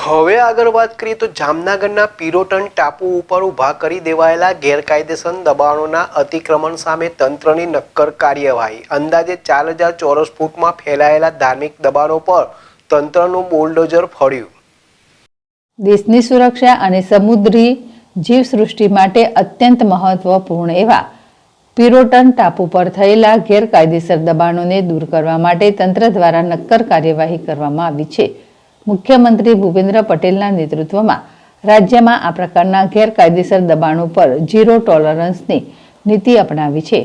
હવે આગળ વાત કરીએ તો જામનગરના પિરોટન ટાપુ ઉપર ઊભા કરી દેવાયેલા ગેરકાયદેસર દબાણોના અતિક્રમણ સામે તંત્રની નક્કર કાર્યવાહી। અંદાજે 4000 ચોરસ ફૂટમાં ફેલાયેલા ધાર્મિક દબાણો પર તંત્રનું બુલડોઝર ફળ્યું। દેશની સુરક્ષા અને સમુદ્રી જીવસૃષ્ટિ માટે અત્યંત મહત્વપૂર્ણ એવા પિરોટન ટાપુ પર થયેલા ગેરકાયદેસર દબાણોને દૂર કરવા માટે તંત્ર દ્વારા નક્કર કાર્યવાહી કરવામાં આવી છે। મુખ્યમંત્રી ભૂપેન્દ્ર પટેલના નેતૃત્વમાં રાજ્યમાં આ પ્રકારના ગેરકાયદેસર દબાણો પર ઝીરો ટોલરન્સની નીતિ અપનાવી છે।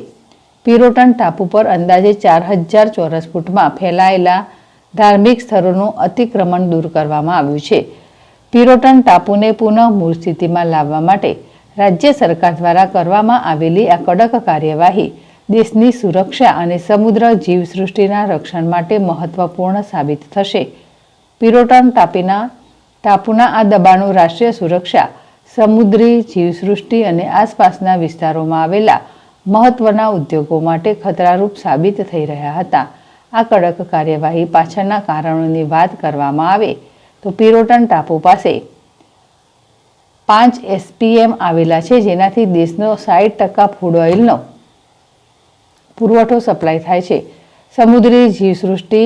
પિરોટન ટાપુ પર અંદાજે 4000 ચોરસ ફૂટમાં ફેલાયેલા ધાર્મિક સ્થળોનું અતિક્રમણ દૂર કરવામાં આવ્યું છે। પિરોટન ટાપુને પુનઃ મૂળ સ્થિતિમાં લાવવા માટે રાજ્ય સરકાર દ્વારા કરવામાં આવેલી આ કડક કાર્યવાહી દેશની સુરક્ષા અને સમુદ્ર જીવસૃષ્ટિના રક્ષણ માટે મહત્વપૂર્ણ સાબિત થશે। પિરોટન ટાપુના આ દબાણો રાષ્ટ્રીય સુરક્ષા, સમુદ્રી જીવસૃષ્ટિ અને આસપાસના વિસ્તારોમાં આવેલા મહત્વના ઉદ્યોગો માટે ખતરારૂપ સાબિત થઈ રહ્યા હતા। આ કડક કાર્યવાહી પાછળના કારણોની વાત કરવામાં આવે તો પિરોટન ટાપુ પાસે 5 SPM આવેલા છે, જેનાથી દેશનો 60% ફૂડ ઓઇલનો પુરવઠો સપ્લાય થાય છે। સમુદ્રી જીવસૃષ્ટિ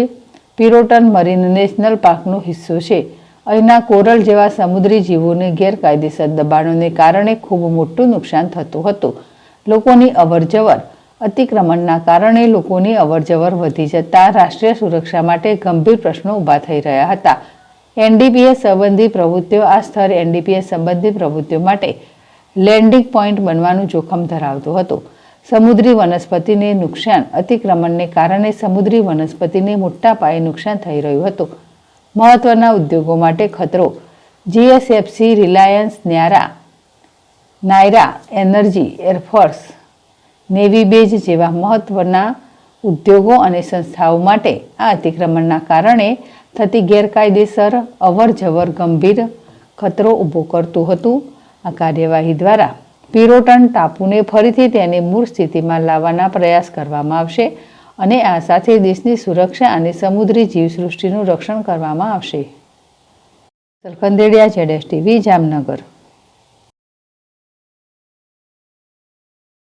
પિરોટન મરીન નેશનલ પાર્કનો હિસ્સો છે। અહીંના કોરલ જેવા સમુદ્રી જીવોને ગેરકાયદેસર દબાણોને કારણે ખૂબ મોટું નુકસાન થતું હતું। લોકોની અવરજવર અતિક્રમણના કારણે લોકોની અવરજવર વધી જતા રાષ્ટ્રીય સુરક્ષા માટે ગંભીર પ્રશ્નો ઊભા થઈ રહ્યા હતા। NDPS સંબંધી પ્રવૃત્તિઓ આ સ્થળ NDPS સંબંધી પ્રવૃત્તિઓ માટે લેન્ડિંગ પોઈન્ટ બનવાનું જોખમ ધરાવતું હતું। સમુદ્રી વનસ્પતિને નુકસાન અતિક્રમણને કારણે સમુદ્રી વનસ્પતિને મોટા પાયે નુકસાન થઈ રહ્યું હતું। મહત્વના ઉદ્યોગો માટે ખતરો GSFC, Reliance, Naira energy, air force, navy base જેવા મહત્વના ઉદ્યોગો અને સંસ્થાઓ માટે આ અતિક્રમણના કારણે થતી ગેરકાયદેસર અવરજવર ગંભીર ખતરો ઊભો કરતું હતું। આ કાર્યવાહી દ્વારા પિરોટન ટાપુને ફરીથી તેની મૂળ સ્થિતિમાં લાવવાના પ્રયાસ કરવામાં આવશે અને આ સાથે દેશની સુરક્ષા અને સમુદ્રી જીવસૃષ્ટિનું રક્ષણ કરવામાં આવશે। સરખંદેડિયા ZSTV, જામનગર।